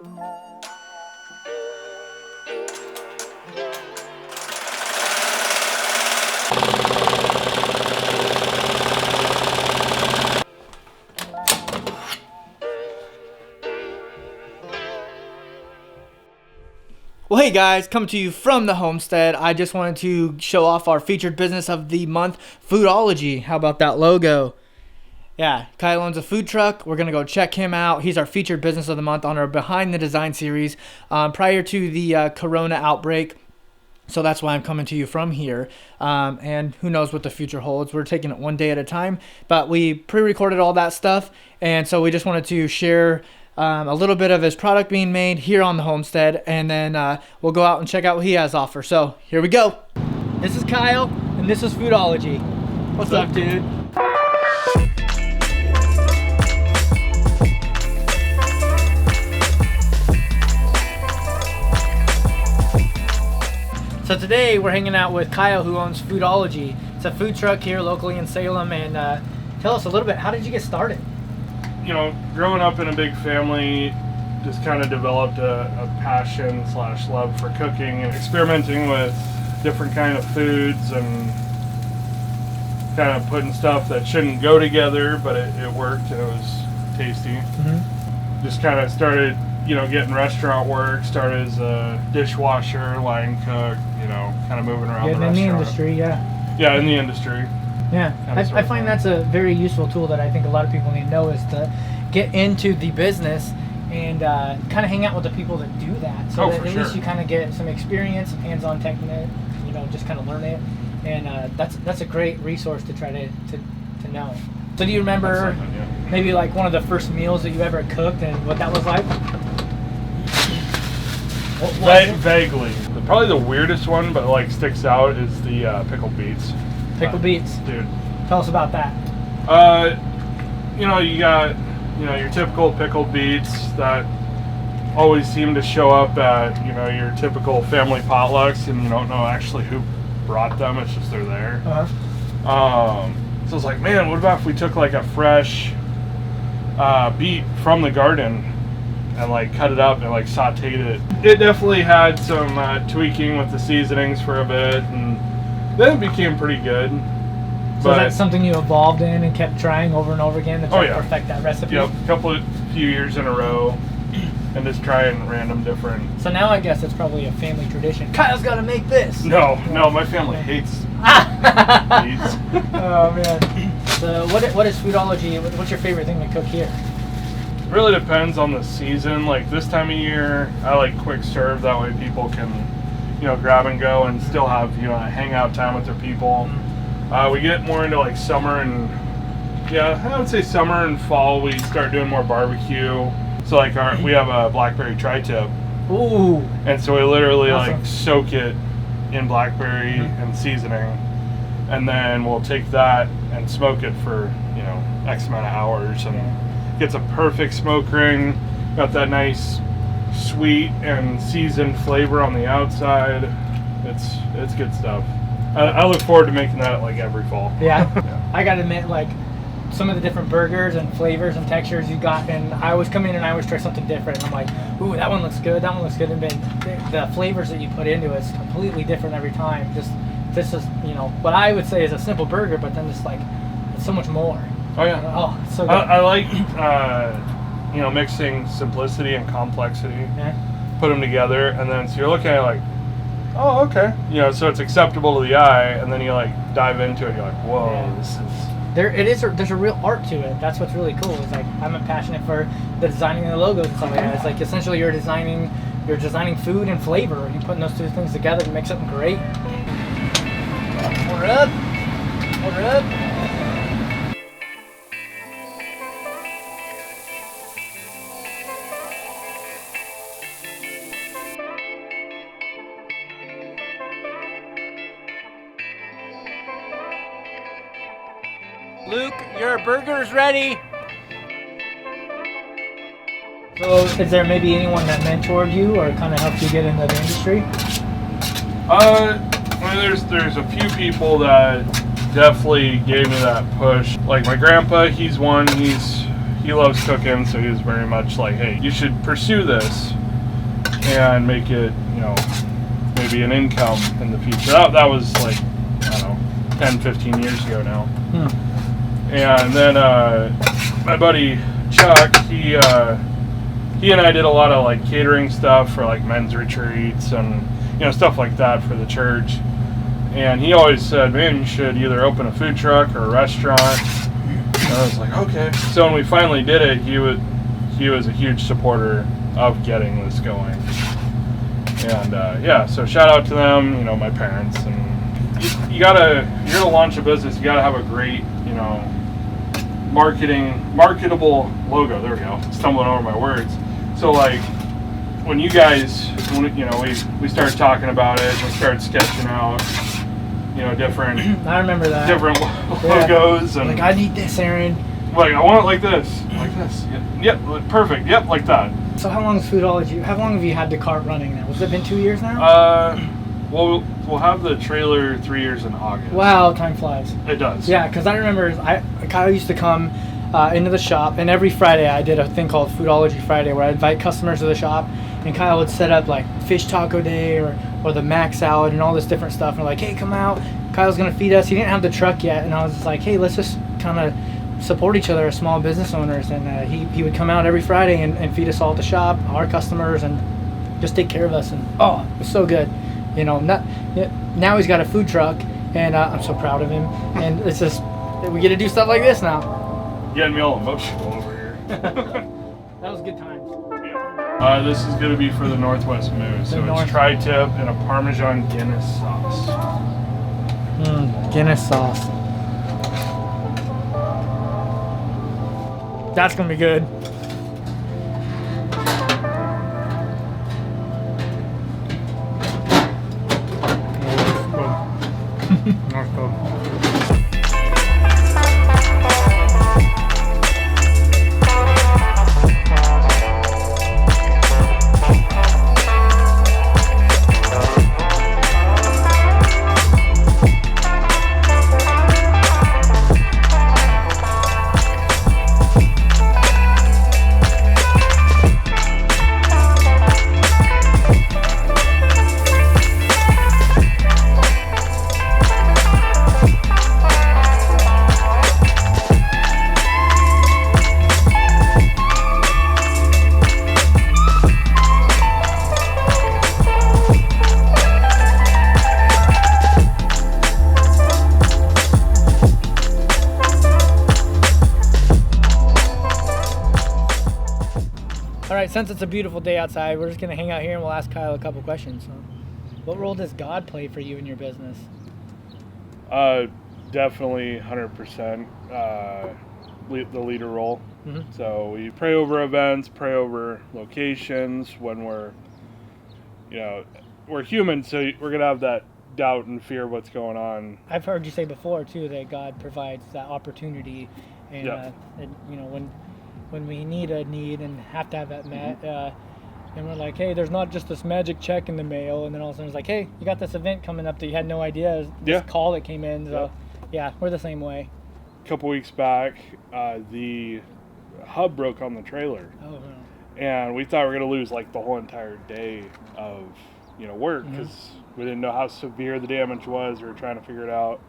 Well, hey guys, coming to you from the homestead. I just wanted to show off our featured business of the month, Foodology. How about that logo? Yeah, Kyle owns a food truck. We're going to go check him out. He's our featured business of the month on our Behind the Design series prior to the Corona outbreak. So that's why I'm coming to you from here. And who knows what the future holds. We're taking it one day at a time. But we pre-recorded all that stuff. And so we just wanted to share a little bit of his product being made here on the homestead, and then we'll go out and check out what he has to offer. So here we go. This is Kyle, and this is Foodology. What's up, dude? So today we're hanging out with Kyle, who owns Foodology. It's a food truck here locally in Salem, and tell us a little bit, how did you get started? You know, growing up in a big family, just kind of developed a passion / love for cooking and experimenting with different kind of foods and kind of putting stuff that shouldn't go together, but it worked and it was tasty. Mm-hmm. Just kind of started, you know, getting restaurant work, started as a dishwasher, line cook, you know, kind of moving around the restaurant. In the industry, yeah. Yeah, in the industry. Yeah, I find that's a very useful tool that I think a lot of people need to know, is to get into the business and kind of hang out with the people that do that. So that at least you kind of get some experience, some hands-on technique, you know, just kind of learn it. And that's a great resource to try to know. So do you remember maybe like one of the first meals that you ever cooked and what that was like? Vaguely. Probably the weirdest one, but like sticks out, is the pickled beets. Pickled beets, dude. Tell us about that. You know, you got, you know, your typical pickled beets that always seem to show up at, you know, your typical family potlucks, and you don't know actually who brought them. It's just they're there. So it's like, man, what about if we took like a fresh beet from the garden and like cut it up and like sauteed it. It definitely had some tweaking with the seasonings for a bit, and then it became pretty good. So that's something you evolved in and kept trying over and over again to try to perfect that recipe? Yep, few years in a row, and just trying random different. So now I guess it's probably a family tradition. Kyle's got to make this. No, my family hates beets. Oh man. So what is Foodology? What's your favorite thing to cook here? It really depends on the season. Like this time of year, I like quick serve. That way people can, you know, grab and go and still have, you know, a hangout time with their people. We get more into like summer and, yeah, I would say summer and fall we start doing more barbecue. So like we have a blackberry tri-tip. Ooh. And so we literally like soak it in blackberry and seasoning, and then we'll take that and smoke it for, you know, X amount of hours, and gets a perfect smoke ring. Got that nice sweet and seasoned flavor on the outside. It's good stuff. I look forward to making that like every fall. Yeah. I gotta admit, like some of the different burgers and flavors and textures you got, and I always come in and I always try something different. I'm like, ooh, that one looks good, that one looks good, and then the flavors that you put into it is completely different every time. This is, you know, what I would say is a simple burger, but then it's like it's so much more. Oh yeah. Oh, it's so good. I like you know, mixing simplicity and complexity. Yeah. Put them together, and then so you're looking at it like, oh, okay, you know, so it's acceptable to the eye, and then you like dive into it, you're like, whoa, this is. There's a real art to it. That's what's really cool. It's like I'm passionate for the designing of the logos and stuff like that. It's like essentially you're designing food and flavor. You're putting those two things together to make something great. Order up. Luke, your burger's ready. So, is there maybe anyone that mentored you or kind of helped you get into the industry? I mean, there's a few people that definitely gave me that push. Like my grandpa, he's he loves cooking, so he was very much like, hey, you should pursue this and make it, you know, maybe an income in the future. That was like, I don't know, 10, 15 years ago now. And then my buddy Chuck, he and I did a lot of like catering stuff for like men's retreats and, you know, stuff like that for the church. And he always said, man, you should either open a food truck or a restaurant. And I was like, okay. So when we finally did it, he was a huge supporter of getting this going. And yeah, so shout out to them, you know, my parents. And you're gonna launch a business, you gotta have a great, you know, marketable logo. There we go. Stumbling over my words. So like when you guys, you know, we started talking about it, we started sketching out, you know, different. I remember that. Different logos and like, I need this, Aaron. Like, I want it like this, like this. Yep, perfect. Yep, like that. So how long is Foodology? How long have you had the cart running now? Has it been 2 years now? Well, we'll have the trailer 3 years in August. Wow, time flies. It does. Yeah, because I remember Kyle used to come into the shop, and every Friday I did a thing called Foodology Friday where I invite customers to the shop, and Kyle would set up like fish taco day or the mac salad and all this different stuff. And we're like, hey, come out. Kyle's going to feed us. He didn't have the truck yet, and I was just like, hey, let's just kind of support each other as small business owners. And he would come out every Friday and feed us all at the shop, our customers, and just take care of us. And oh, it was so good. You know, now he's got a food truck, and I'm so proud of him. And it's just, we get to do stuff like this now. Getting me all emotional over here. That was good times. This is going to be for the Northwest Moose. So it's tri-tip and a Parmesan Guinness sauce. Guinness sauce. That's going to be good. That's good. All right, since it's a beautiful day outside, we're just going to hang out here and we'll ask Kyle a couple questions. So, what role does God play for you in your business? Definitely 100% the leader role. Mm-hmm. So we pray over events, pray over locations when we're human, so we're going to have that doubt and fear of what's going on. I've heard you say before, too, that God provides that opportunity. And, and you know, when we need a need and have to have that met, and we're like, hey, there's not just this magic check in the mail, and then all of a sudden it's like, hey, you got this event coming up that you had no idea, this call that came in. So yeah, we're the same way. A couple weeks back, the hub broke on the trailer. Oh, no. And we thought we were going to lose like the whole entire day of work because we didn't know how severe the damage was. We were trying to figure it out.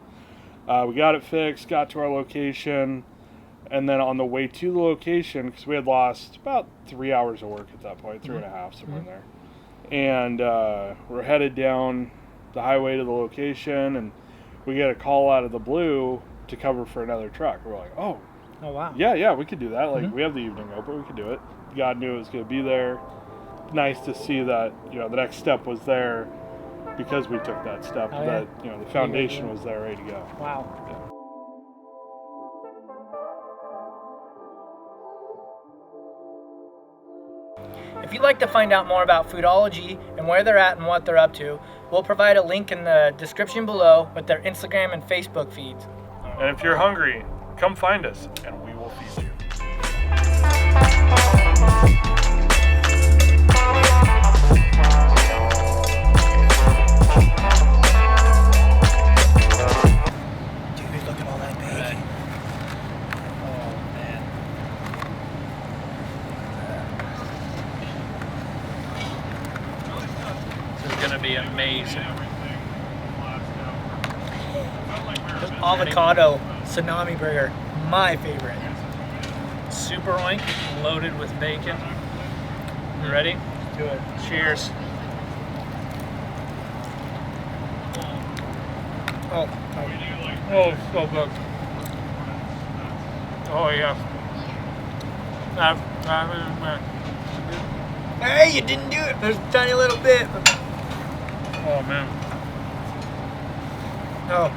We got it fixed, got to our location. And then on the way to the location, because we had lost about 3 hours of work at that point, 3.5, somewhere in there. And we're headed down the highway to the location, and we get a call out of the blue to cover for another truck. We're like, oh wow. Yeah, we could do that. Like, we have the evening open, we could do it. God knew it was going to be there. Nice to see that, the next step was there because we took that step, that, the foundation was there ready to go. Wow. Yeah. If you'd like to find out more about Foodology and where they're at and what they're up to, we'll provide a link in the description below with their Instagram and Facebook feeds. And if you're hungry, come find us and we will feed you. Dude, look at all that bacon. Oh, man. gonna be amazing. This avocado salami burger, my favorite. Super oink, loaded with bacon. You ready? Do it. Cheers. Oh, so good. Oh yeah. Hey, you didn't do it. There's a tiny little bit. Oh man. Oh.